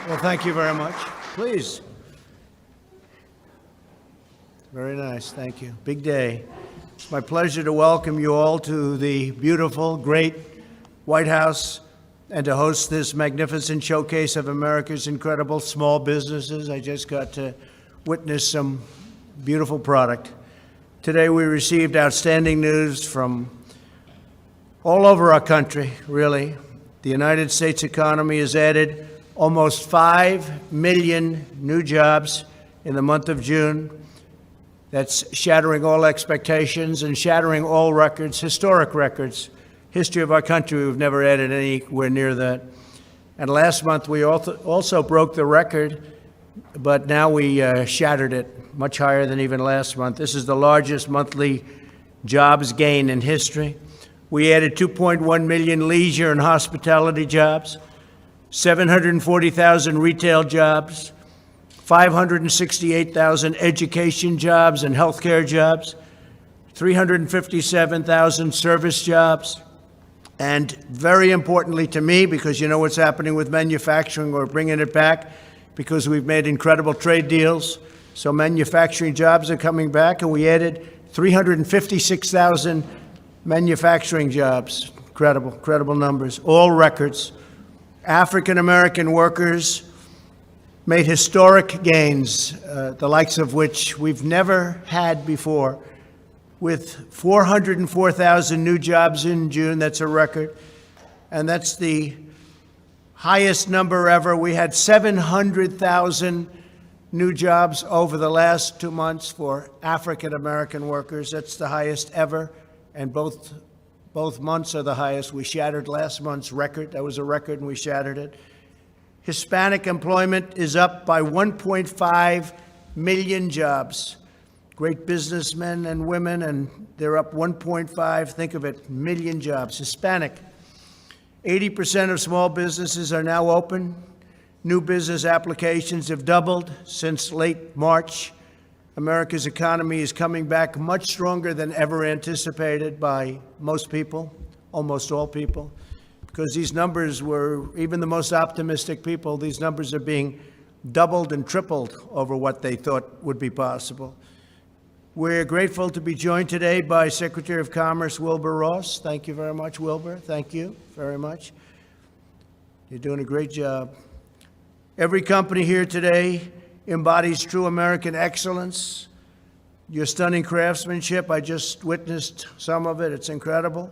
Well, thank you very much. Please. Very nice. Thank you. Big day. It's my pleasure to welcome you all to the beautiful, great White House and to host this magnificent showcase of America's incredible small businesses. I just got to witness some beautiful product. Today we received outstanding news from all over our country, really. The United States economy has added almost 5 million new jobs in the month of June. That's shattering all expectations and shattering all records, historic records. History of our country, we've never added anywhere near that. And last month we also broke the record, but now we shattered it, much higher than even last month. This is the largest monthly jobs gain in history. We added 2.1 million leisure and hospitality jobs, 740,000 retail jobs, 568,000 education jobs and healthcare jobs, 357,000 service jobs, and very importantly to me, because you know what's happening with manufacturing, we're bringing it back because we've made incredible trade deals. So manufacturing jobs are coming back, and we added 356,000 manufacturing jobs. Incredible numbers, all records. African-American workers made historic gains, the likes of which we've never had before, with 404,000 new jobs in June. That's a record, and that's the highest number ever. We had 700,000 new jobs over the last 2 months for African-American workers. That's the highest ever, and both months are the highest. We shattered last month's record. That was a record, and we shattered it. Hispanic employment is up by 1.5 million jobs. Great businessmen and women, and they're up 1.5, think of it, million jobs. Hispanic. 80% of small businesses are now open. New business applications have doubled since late March. America's economy is coming back much stronger than ever anticipated by most people, almost all people. Because these numbers were, even the most optimistic people, these numbers are being doubled and tripled over what they thought would be possible. We're grateful to be joined today by Secretary of Commerce Wilbur Ross. Thank you very much, Wilbur. Thank you very much. You're doing a great job. Every company here today embodies true American excellence. Your stunning craftsmanship, I just witnessed some of it. It's incredible.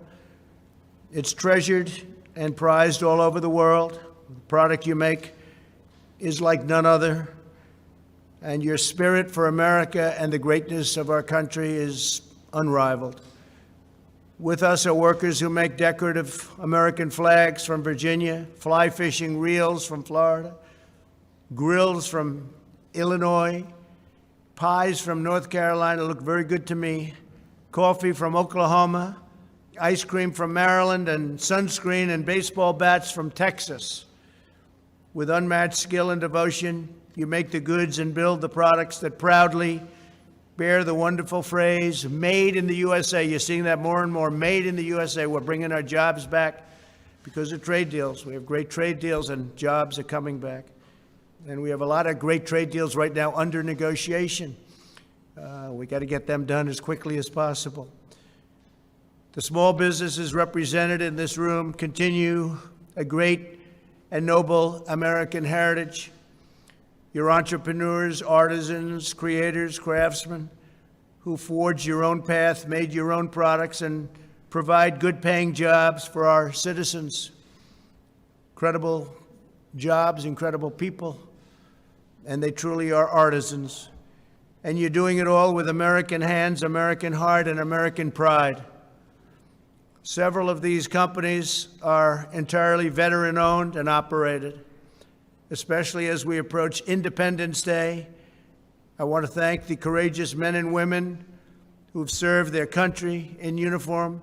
It's treasured and prized all over the world. The product you make is like none other. And your spirit for America and the greatness of our country is unrivaled. With us are workers who make decorative American flags from Virginia, fly fishing reels from Florida, grills from Illinois, pies from North Carolina look very good to me, coffee from Oklahoma, ice cream from Maryland, and sunscreen and baseball bats from Texas. With unmatched skill and devotion, you make the goods and build the products that proudly bear the wonderful phrase, made in the USA. You're seeing that more and more, made in the USA. We're bringing our jobs back because of trade deals. We have great trade deals, and jobs are coming back. And we have a lot of great trade deals right now under negotiation. We got to get them done as quickly as possible. The small businesses represented in this room continue a great and noble American heritage. You're entrepreneurs, artisans, creators, craftsmen who forged your own path, made your own products, and provide good-paying jobs for our citizens. Incredible jobs, incredible people, and they truly are artisans. And you're doing it all with American hands, American heart, and American pride. Several of these companies are entirely veteran-owned and operated. Especially as we approach Independence Day, I want to thank the courageous men and women who've served their country in uniform.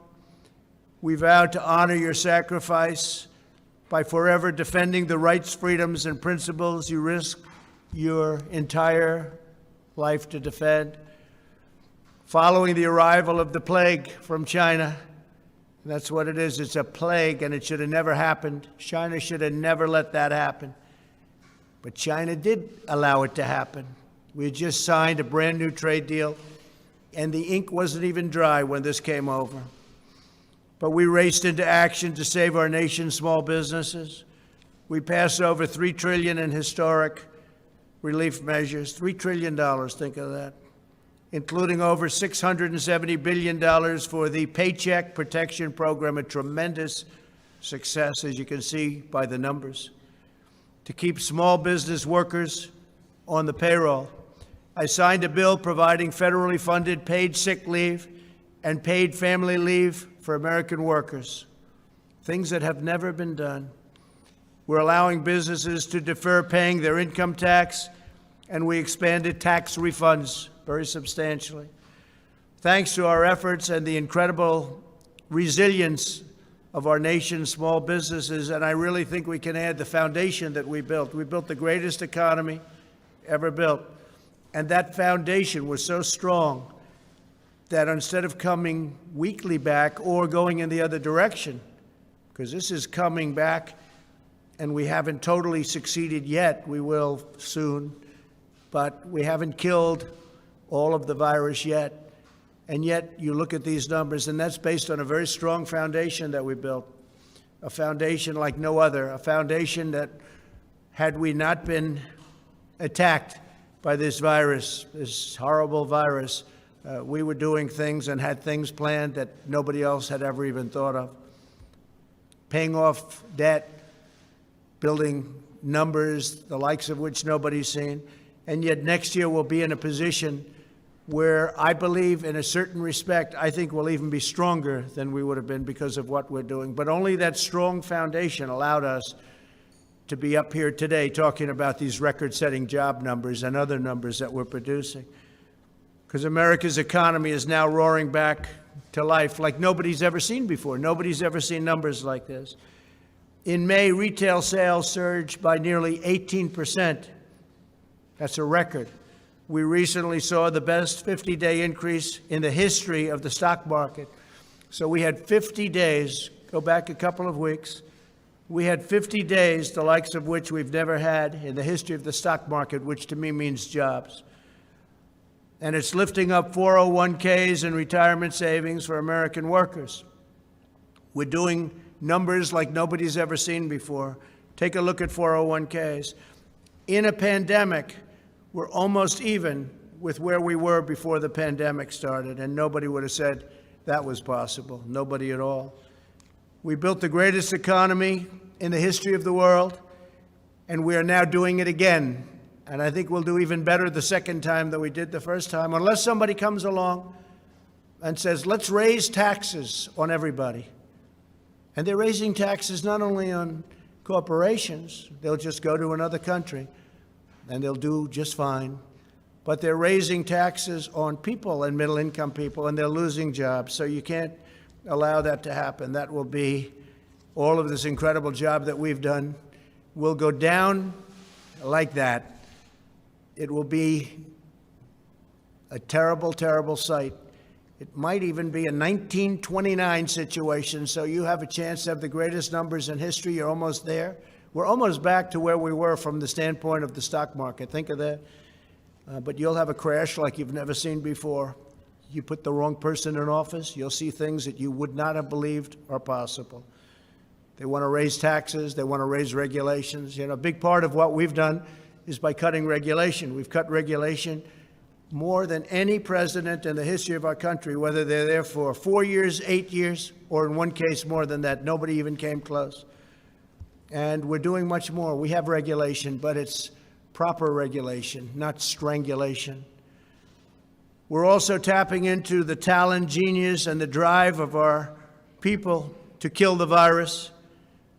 We vow to honor your sacrifice by forever defending the rights, freedoms, and principles you risk your entire life to defend. Following the arrival of the plague from China, that's what it is. It's a plague, and it should have never happened. China should have never let that happen. But China did allow it to happen. We had just signed a brand new trade deal, and the ink wasn't even dry when this came over. But we raced into action to save our nation's small businesses. We passed over $3 trillion in historic relief measures. $3 trillion, think of that. Including over $670 billion for the Paycheck Protection Program, a tremendous success, as you can see by the numbers, to keep small business workers on the payroll. I signed a bill providing federally funded paid sick leave and paid family leave for American workers, things that have never been done. We're allowing businesses to defer paying their income tax, and we expanded tax refunds very substantially. Thanks to our efforts and the incredible resilience of our nation's small businesses, and I really think we can add the foundation that we built. We built the greatest economy ever built, and that foundation was so strong that instead of coming weakly back or going in the other direction, because this is coming back and we haven't totally succeeded yet, we will soon, but we haven't killed all of the virus yet. And yet you look at these numbers, and that's based on a very strong foundation that we built, a foundation like no other, a foundation that had we not been attacked by this virus, this horrible virus, we were doing things and had things planned that nobody else had ever even thought of. Paying off debt, building numbers, the likes of which nobody's seen. And yet next year we'll be in a position where I believe, in a certain respect, I think we'll even be stronger than we would have been because of what we're doing. But only that strong foundation allowed us to be up here today talking about these record-setting job numbers and other numbers that we're producing. Because America's economy is now roaring back to life like nobody's ever seen before. Nobody's ever seen numbers like this. In May, retail sales surged by nearly 18%. That's a record. We recently saw the best 50-day increase in the history of the stock market. So we had 50 days, go back a couple of weeks, we had 50 days, the likes of which we've never had in the history of the stock market, which to me means jobs. And it's lifting up 401ks and retirement savings for American workers. We're doing numbers like nobody's ever seen before. Take a look at 401ks. In a pandemic, we're almost even with where we were before the pandemic started, and nobody would have said that was possible, nobody at all. We built the greatest economy in the history of the world, and we are now doing it again. And I think we'll do even better the second time than we did the first time, unless somebody comes along and says, let's raise taxes on everybody. And they're raising taxes not only on corporations, they'll just go to another country and they'll do just fine. But they're raising taxes on people and middle-income people, and they're losing jobs. So you can't allow that to happen. That will be, all of this incredible job that we've done will go down like that. It will be a terrible, terrible sight. It might even be a 1929 situation, so you have a chance to have the greatest numbers in history. You're almost there. We're almost back to where we were from the standpoint of the stock market. Think of that. But you'll have a crash like you've never seen before. You put the wrong person in office, you'll see things that you would not have believed are possible. They want to raise taxes. They want to raise regulations. You know, a big part of what we've done is by cutting regulation. We've cut regulation more than any president in the history of our country, whether they're there for 4 years, 8 years, or in one case more than that. Nobody even came close. And we're doing much more. We have regulation, but it's proper regulation, not strangulation. We're also tapping into the talent, genius, and the drive of our people to kill the virus.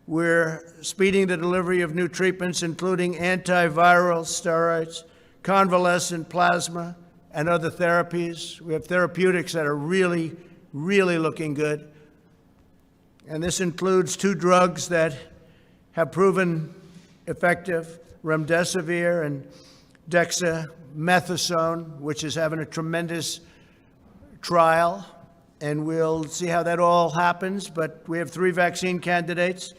We're speeding the delivery of new treatments, including antiviral steroids, convalescent plasma, and other therapies. We have therapeutics that are really, really looking good. And this includes 2 drugs that have proven effective, remdesivir and dexamethasone, which is having a tremendous trial. And we'll see how that all happens. But we have 3 vaccine candidates.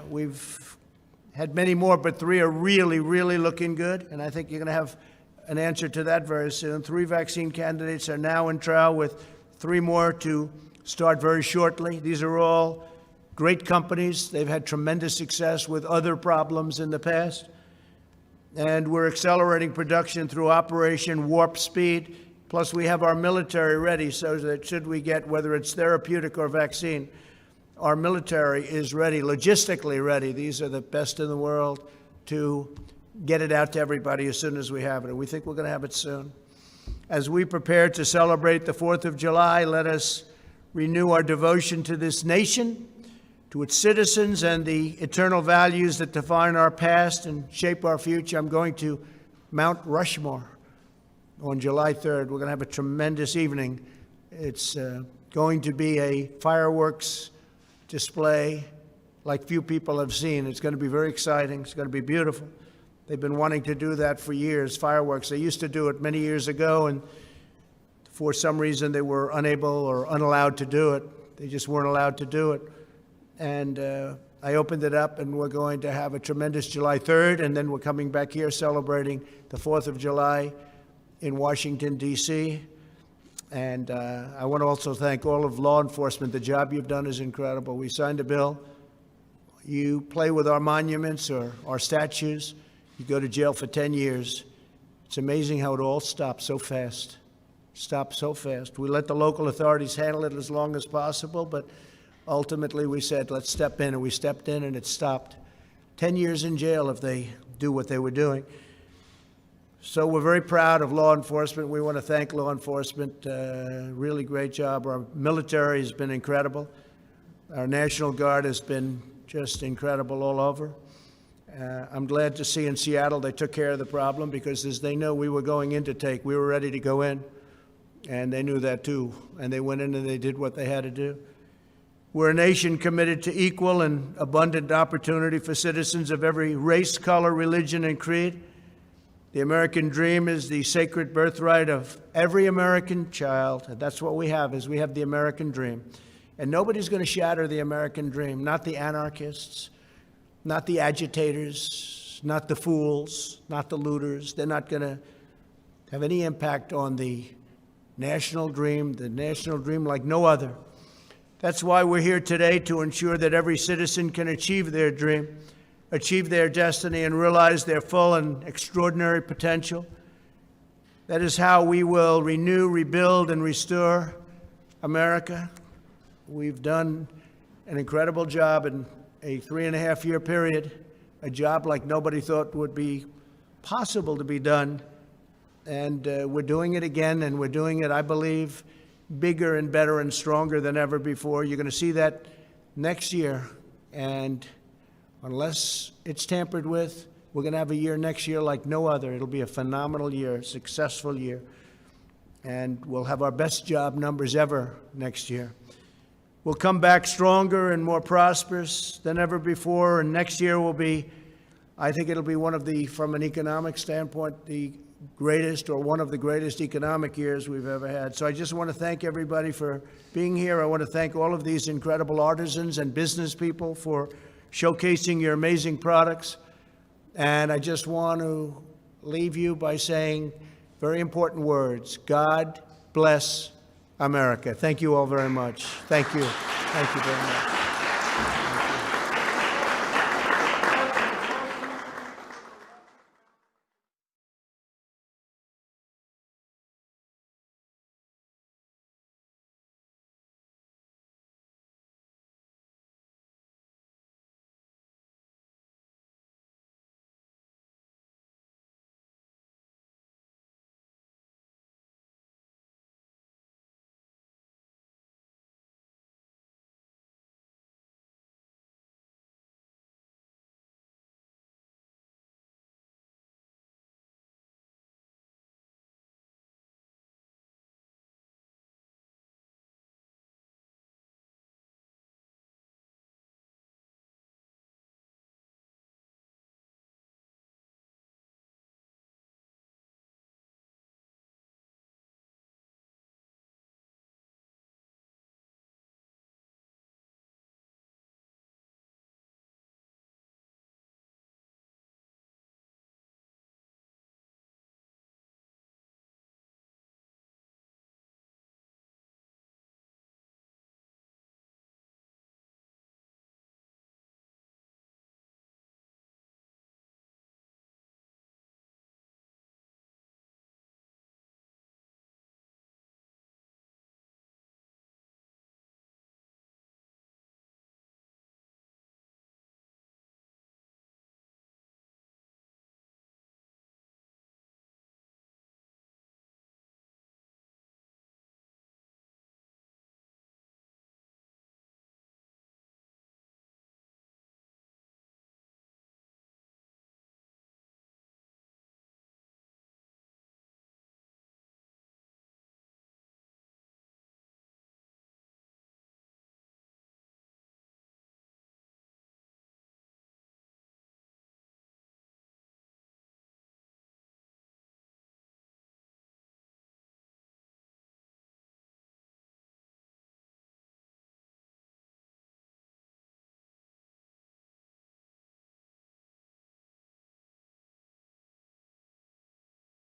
We've had many more, but 3 are really, really looking good. And I think you're going to have an answer to that very soon. 3 vaccine candidates are now in trial, with 3 more to start very shortly. These are all great companies. They've had tremendous success with other problems in the past. And we're accelerating production through Operation Warp Speed. Plus, we have our military ready so that should we get, whether it's therapeutic or vaccine, our military is ready, logistically ready. These are the best in the world to get it out to everybody as soon as we have it. And we think we're going to have it soon. As we prepare to celebrate the 4th of July, let us renew our devotion to this nation, to its citizens, and the eternal values that define our past and shape our future. I'm going to Mount Rushmore on July 3rd. We're going to have a tremendous evening. It's going to be a fireworks display like few people have seen. It's going to be very exciting. It's going to be beautiful. They've been wanting to do that for years, fireworks. They used to do it many years ago, and for some reason they were unable or unallowed to do it. They just weren't allowed to do it. And I opened it up, and we're going to have a tremendous July 3rd, and then we're coming back here celebrating the 4th of July in Washington, D.C. And I want to also thank all of law enforcement. The job you've done is incredible. We signed a bill. You play with our monuments or our statues, you go to jail for 10 years. It's amazing how it all stops so fast. Stops so fast. We let the local authorities handle it as long as possible, but ultimately we said, let's step in, and we stepped in, and it stopped. 10 years in jail if they do what they were doing. So we're very proud of law enforcement. We want to thank law enforcement. Really great job. Our military has been incredible. Our National Guard has been just incredible all over. I'm glad to see in Seattle they took care of the problem, because as they know we were going in to take, we were ready to go in, and they knew that too. And they went in and they did what they had to do. We're a nation committed to equal and abundant opportunity for citizens of every race, color, religion, and creed. The American dream is the sacred birthright of every American child. And that's what we have, is we have the American dream. And nobody's going to shatter the American dream, not the anarchists, not the agitators, not the fools, not the looters. They're not going to have any impact on the national dream like no other. That's why we're here today, to ensure that every citizen can achieve their dream, achieve their destiny, and realize their full and extraordinary potential. That is how we will renew, rebuild, and restore America. We've done an incredible job in a 3.5-year period, a job like nobody thought would be possible to be done. And we're doing it again, and we're doing it, I believe, bigger and better and stronger than ever before. You're going to see that next year. And unless it's tampered with, we're going to have a year next year like no other. It'll be a phenomenal year, a successful year. And we'll have our best job numbers ever next year. We'll come back stronger and more prosperous than ever before. And next year will be, I think it'll be one of the, from an economic standpoint, the greatest or one of the greatest economic years we've ever had. So I just want to thank everybody for being here. I want to thank all of these incredible artisans and business people for showcasing your amazing products. And I just want to leave you by saying very important words. God bless America. Thank you all very much. Thank you. Thank you very much.